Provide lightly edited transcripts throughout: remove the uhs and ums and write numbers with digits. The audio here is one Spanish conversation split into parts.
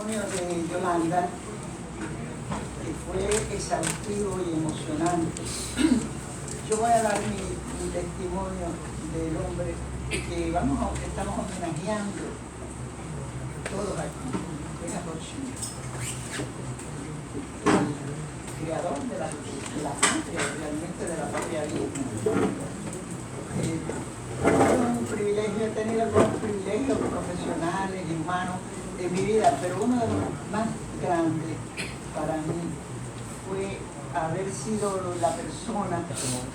testimonio de Yolanda, que fue exhaustivo y emocionante. Yo voy a dar mi testimonio del hombre que estamos homenajeando todos aquí, que es Ho Chi Minh, el creador de la patria, realmente de la patria digna. Un privilegio, he tenido algunos privilegios profesionales y humanos en mi vida, pero uno de los más grandes para mí fue haber sido la persona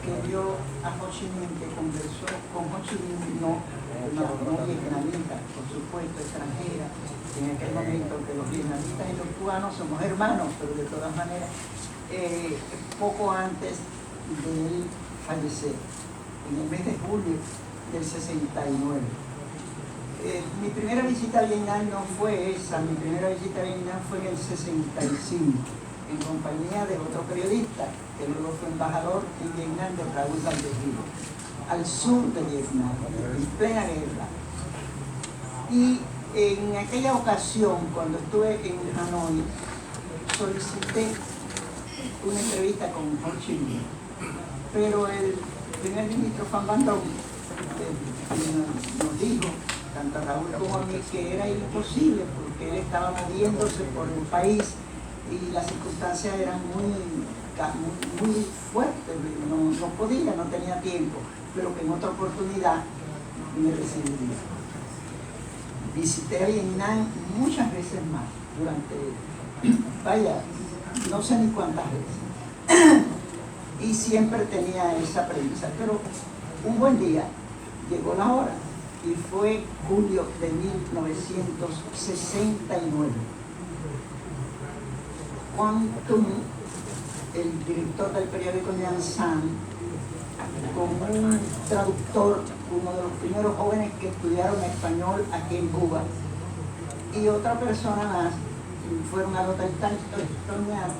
que vio a Ho Chi Minh, que conversó con Ho Chi Minh, no vietnamita, por supuesto, extranjera, en aquel momento que los vietnamitas y los cubanos somos hermanos, pero de todas maneras, poco antes de él fallecer, en el mes de julio del 69. Mi primera visita a Vietnam no fue esa, mi primera visita a Vietnam fue en el 65, en compañía de otro periodista, que luego fue embajador en Vietnam, de Raúl Valdezino, al sur de Vietnam, en plena guerra. Y en aquella ocasión, cuando estuve en Hanoi, solicité una entrevista con Ho Chi Minh, pero el primer ministro Pham Van Dong nos dijo, tanto a Raúl como a mí, que era imposible porque él estaba moviéndose por el país y las circunstancias eran muy fuertes, no podía, no tenía tiempo, pero que en otra oportunidad me recibiría. Visité a Vietnam muchas veces más, no sé ni cuántas veces, y siempre tenía esa premisa, pero un buen día llegó la hora y fue julio de 1969. Quang Tung, el director del periódico Nhan San, con un traductor, uno de los primeros jóvenes que estudiaron español aquí en Cuba, y otra persona más, fueron al Hotel Toniat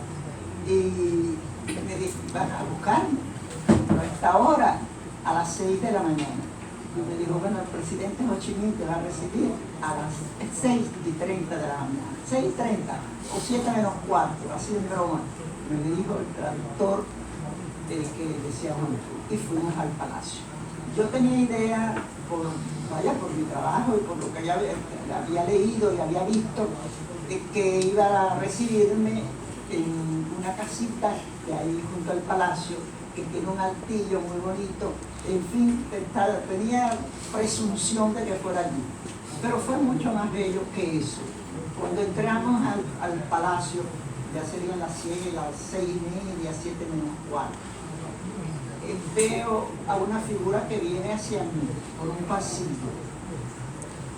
y me dijo, van a buscarme a esta hora, a las 6 de la mañana. Y me dijo, bueno, el presidente Ho Chi Minh te va a recibir a las 6:30 de la mañana, 6:30 o 7 menos cuarto, así en broma, me dijo el traductor que decía, bueno, y fuimos al palacio. Yo tenía idea, por mi trabajo y por lo que había leído y había visto, que iba a recibirme en una casita de ahí junto al palacio, que tiene un altillo muy bonito, en fin, tenía presunción de que fuera allí. Pero fue mucho más bello que eso. Cuando entramos al palacio, ya serían las 6:30, 7 menos cuarto, veo a una figura que viene hacia mí por un pasillo,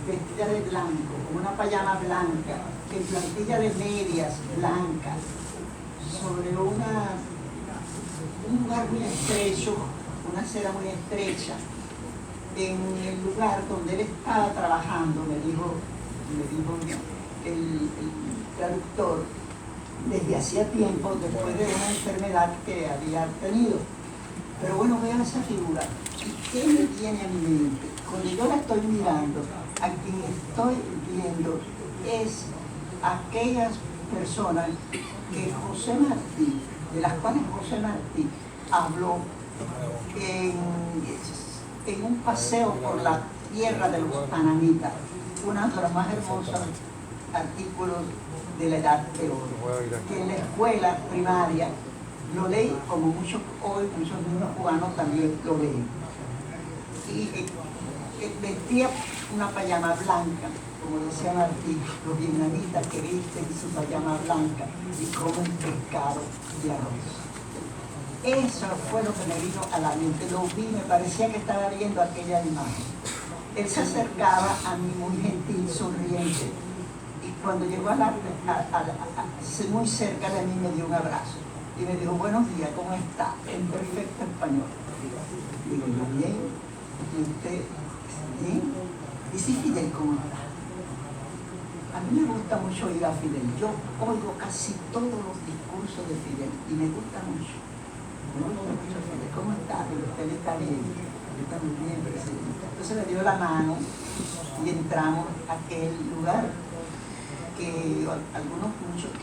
vestida de blanco, con una payama blanca, en plantilla de medias blancas, sobre un lugar muy estrecho, una acera muy estrecha, en el lugar donde él estaba trabajando, me dijo el traductor, desde hacía tiempo, después de una enfermedad que había tenido. Pero bueno, veo esa figura. ¿Y qué me viene a mi mente? Cuando yo la estoy mirando, a quien estoy viendo es aquellas personas que José Martí, de las cuales José Martí habló en un paseo por la tierra de los anamitas, uno de los más hermosos artículos de la Edad de Oro, que en la escuela primaria lo leí, como muchos niños cubanos también lo leen. Y vestía una payama blanca, como decía Martí, los vietnamitas que visten su payama blanca y comen pescado de arroz. Eso fue lo que me vino a la mente, lo vi, me parecía que estaba viendo aquella imagen. Él se acercaba a mí muy gentil, sonriente, y cuando llegó muy cerca de mí me dio un abrazo y me dijo, buenos días, ¿cómo está? En perfecto español. Digo, yo bien, y usted, bien. Y sí, Fidel, ¿cómo está? A mí me gusta mucho oír a Fidel, yo oigo casi todos los discursos de Fidel y me gusta mucho. Me gusta mucho Fidel, ¿cómo está? Pero usted está bien, yo está muy bien, presidente. Entonces le dio la mano y entramos a aquel lugar que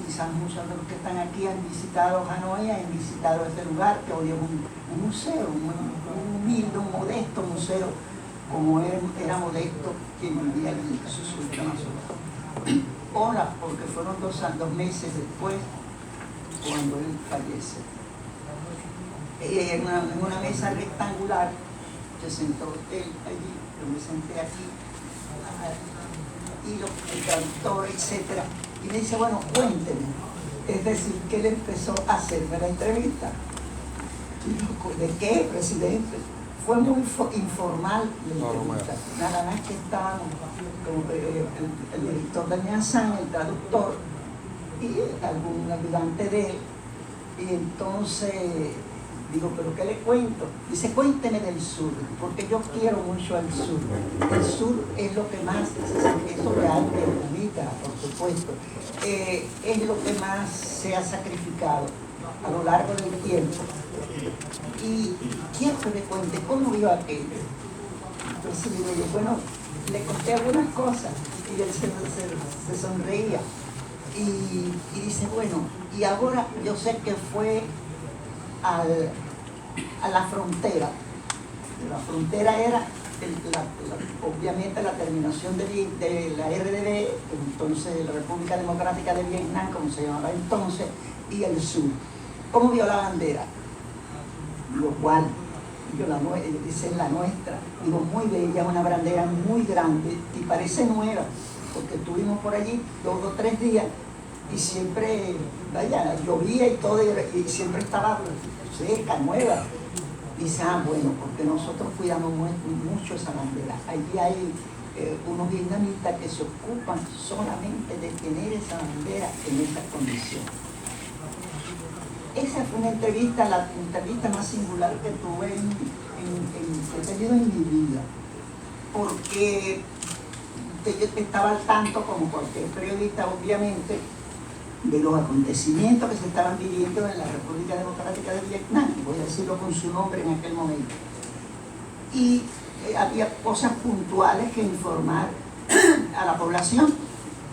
quizás muchos de los que están aquí han visitado Hanoi, han visitado este lugar, que hoy es un museo, un humilde, un modesto museo, como era modesto quien vivía allí, sus últimas horas, porque fueron 2 meses después cuando él fallece. En una mesa rectangular se sentó él allí, yo me senté aquí, y el traductor, etc. Y me dice, bueno, cuénteme. Es decir, que él empezó a hacerme la entrevista. Y yo, ¿de qué, presidente? Fue muy informal la entrevista. Nada más que estábamos como el director Daniel San, el traductor, y algún ayudante de él. Y entonces digo, ¿pero qué le cuento? Dice, cuénteme del sur, porque yo quiero mucho al sur. El sur es lo que más, eso de arte, bonita, por supuesto, es lo que más se ha sacrificado a lo largo del tiempo. Y quiero que me cuente cómo vio aquello. Entonces digo yo, bueno, le conté algunas cosas y él se sonreía. Y dice, bueno, y ahora yo sé que fue a la frontera. La frontera era obviamente la terminación de la RDB, entonces la República Democrática de Vietnam, como se llamaba entonces, y el sur. ¿Cómo vio la bandera? Lo cual, dice la nuestra, digo, muy bella, una bandera muy grande y parece nueva, porque estuvimos por allí 2 o 3 días y siempre, vaya, llovía y todo, y siempre estaba seca, nueva. Dice, bueno, porque nosotros cuidamos mucho esa bandera. Allí hay unos vietnamitas que se ocupan solamente de tener esa bandera en esa condición. Esa fue una entrevista, la entrevista más singular que tuve que he tenido en mi vida, porque yo estaba al tanto, como cualquier periodista, obviamente, de los acontecimientos que se estaban viviendo en la República Democrática de Vietnam, voy a decirlo con su nombre en aquel momento. Y había cosas puntuales que informar a la población,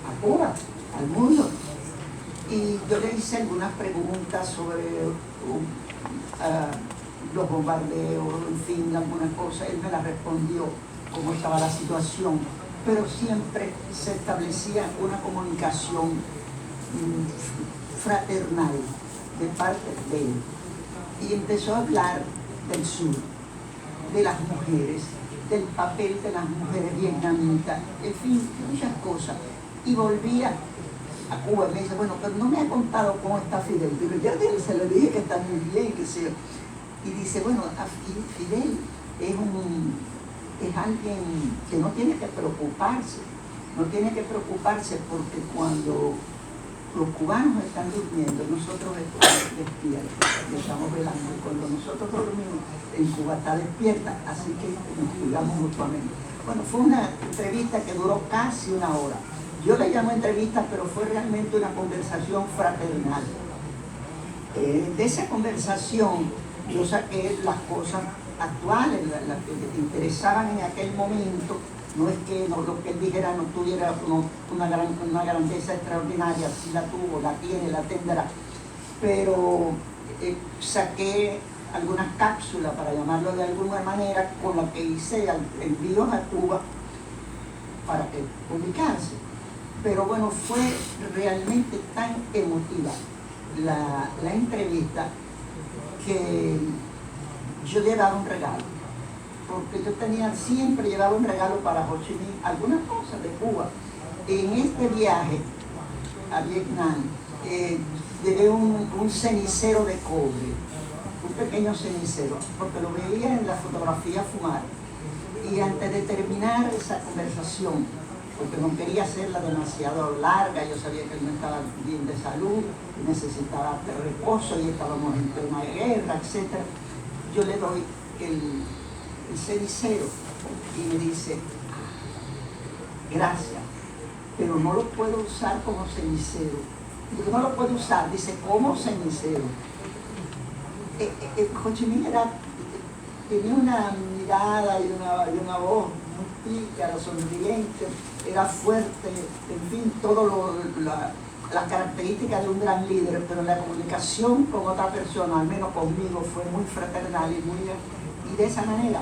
a Cuba, al mundo. Y yo le hice algunas preguntas sobre los bombardeos, en fin, algunas cosas. Él me las respondió cómo estaba la situación, pero siempre se establecía una comunicación fraternal de parte de él. Y empezó a hablar del sur, de las mujeres, del papel de las mujeres vietnamitas, en fin, muchas cosas. Y volvía a Cuba y me dice, bueno, pero no me ha contado cómo está Fidel. Pero ya se le dije que está muy bien, que sea. Y dice, bueno, Fidel es alguien que no tiene que preocuparse, porque cuando los cubanos están durmiendo, nosotros estamos despiertos, estamos velando, y cuando nosotros dormimos, en Cuba está despierta, así que nos cuidamos mutuamente. Bueno, fue una entrevista que duró casi 1 hora. Yo le llamo entrevista, pero fue realmente una conversación fraternal. De esa conversación yo saqué las cosas actuales, las que me interesaban en aquel momento. No es que lo que él dijera no tuviera una grandeza extraordinaria, sí la tuvo, la tiene, la tendrá, pero saqué algunas cápsulas, para llamarlo de alguna manera, con las que hice envíos a Cuba para que publicase. Pero bueno, fue realmente tan emotiva la entrevista que yo llevaba un regalo. Porque yo siempre llevaba un regalo para Ho Chi Minh, algunas cosas de Cuba. En este viaje a Vietnam, llevé un cenicero de cobre, un pequeño cenicero, porque lo veía en la fotografía fumar. Y antes de terminar esa conversación, porque no quería hacerla demasiado larga, yo sabía que él no estaba bien de salud, necesitaba de reposo y estábamos en plena guerra, etc. Yo le doy el cenicero y me dice, gracias, pero no lo puedo usar como cenicero. Digo, no lo puedo usar, dice, como cenicero. Ho Chi Minh tenía una mirada y una voz muy pícara, sonriente, era fuerte, en fin, las características de un gran líder, pero la comunicación con otra persona, al menos conmigo, fue muy fraternal y de esa manera.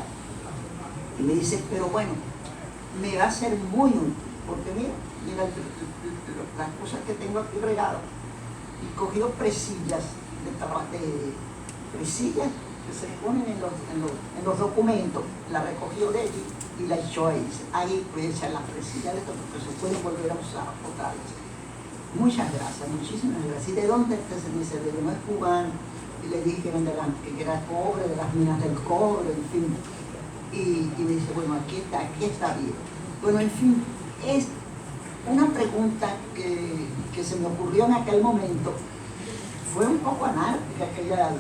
Y me dice, pero bueno, me va a ser muy útil, porque mira las cosas que tengo aquí regadas. Y cogió presillas presillas que se ponen en los documentos, la recogió de allí y la echó ahí. Ahí pues echar las presillas de esto porque se puede volver a usar otra vez. Muchas gracias, muchísimas gracias. ¿Y de dónde se dice? De no es cubano. Y le dijeron que era cobre, de las minas del cobre, en fin. Y me dice, bueno, aquí está bien. Bueno, en fin, es una pregunta que se me ocurrió en aquel momento. Fue un poco anárquica aquella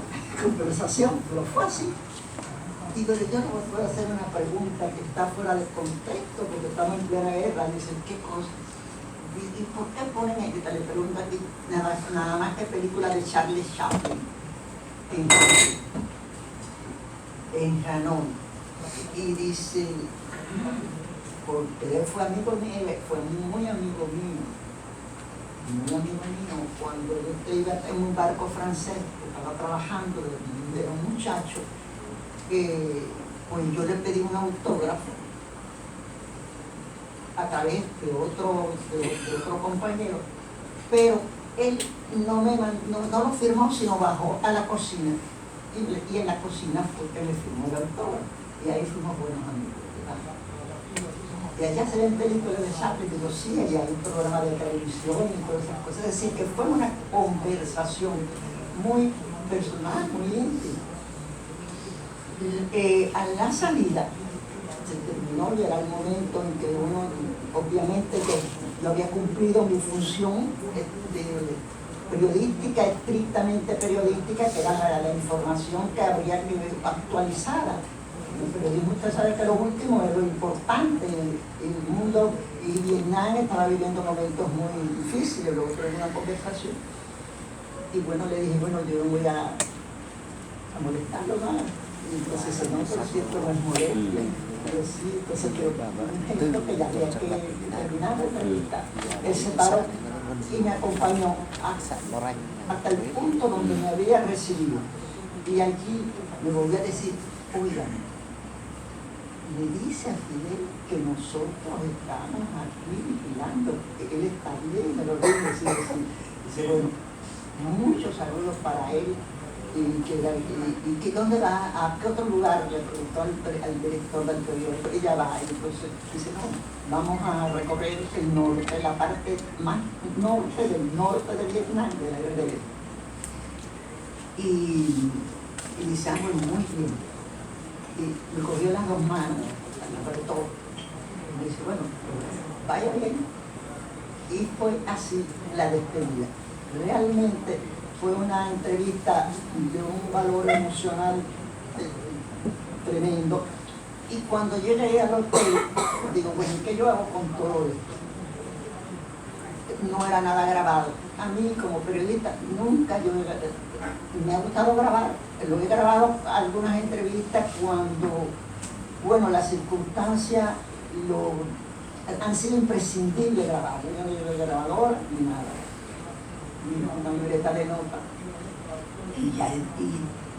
conversación, pero fue así. Y pero yo no me puedo hacer una pregunta que está fuera de contexto, porque estamos en plena guerra. Dicen, ¿qué cosa? ¿Y por qué ponen esta? Le pregunto aquí, nada más que película de Charlie Chaplin en Hanoi. Y dice, porque él fue amigo mío, fue muy amigo mío, cuando yo iba en un barco francés, que estaba trabajando, era un muchacho, pues yo le pedí un autógrafo a través de otro compañero, pero él no lo firmó, sino bajó a la cocina, y en la cocina fue que me firmó el autógrafo, y ahí fuimos buenos amigos. Y allá se ven películas de Chaplin, digo, sí, allá hay un programa de televisión y todas esas cosas, es decir, que fue una conversación muy personal, muy íntima. A la salida se terminó y era el momento en que uno, obviamente, yo había cumplido mi función periodística, estrictamente periodística, que era la información que habría que actualizada. El periodismo, usted sabe que lo último es lo importante. El mundo y Vietnam estaba viviendo momentos muy difíciles, luego tuve una conversación. Y bueno, le dije, bueno, yo no voy a molestarlo más. Entonces, no, por cierto, no es molestia. Pero sí, entonces creo que un gesto que ya había que terminar la entrevista. Él se paró y me acompañó hasta el punto donde me había recibido. Y allí me volvió a decir, oiga, le dice a Fidel que nosotros estamos aquí vigilando, que él está bien, me lo dice, dice, bueno, muchos saludos para él, y que dónde va, a qué otro lugar, le preguntó al director del periódico, ella va, y entonces dice, no, vamos a recorrer el norte, la parte más norte del norte de Vietnam, de la guerra. Y dice, ah, bueno, muy bien. Y me cogió las dos manos, me apretó, y me dice, bueno, vaya bien. Y fue así la despedida. Realmente fue una entrevista de un valor emocional tremendo. Y cuando yo llegué al hotel, digo, bueno, ¿qué yo hago con todo esto? No era nada grabado. A mí, como periodista, nunca me ha gustado grabar. Lo he grabado algunas entrevistas cuando, bueno, las circunstancias han sido imprescindibles grabar. Yo no llevo grabadora ni nada, ni una libreta de notas.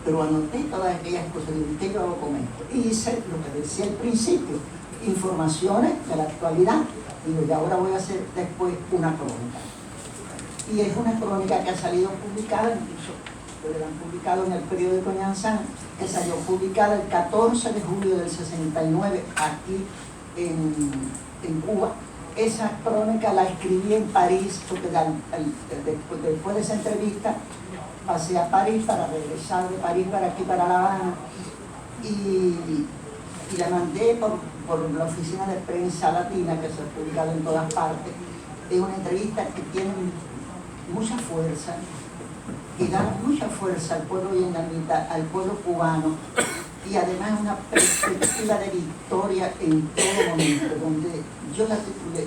Pero anoté todas aquellas cosas. Digo, ¿qué yo hago con esto? Y hice lo que decía al principio, informaciones de la actualidad. Digo, y ahora voy a hacer después una crónica. Y es una crónica que ha salido publicada, incluso la han publicado en el periódico Nyansan, que salió publicada el 14 de julio del 69 aquí en Cuba. Esa crónica la escribí en París, porque después de esa entrevista pasé a París para regresar de París para aquí, para La Habana, y la mandé por la oficina de prensa latina, que se ha publicado en todas partes. Es una entrevista que tiene mucha fuerza, que da mucha fuerza al pueblo vietnamita, al pueblo cubano, y además una perspectiva de victoria en todo momento, donde yo la titulé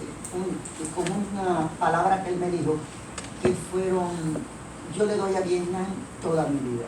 con una palabra que él me dijo, que fueron, yo le doy a Vietnam toda mi vida.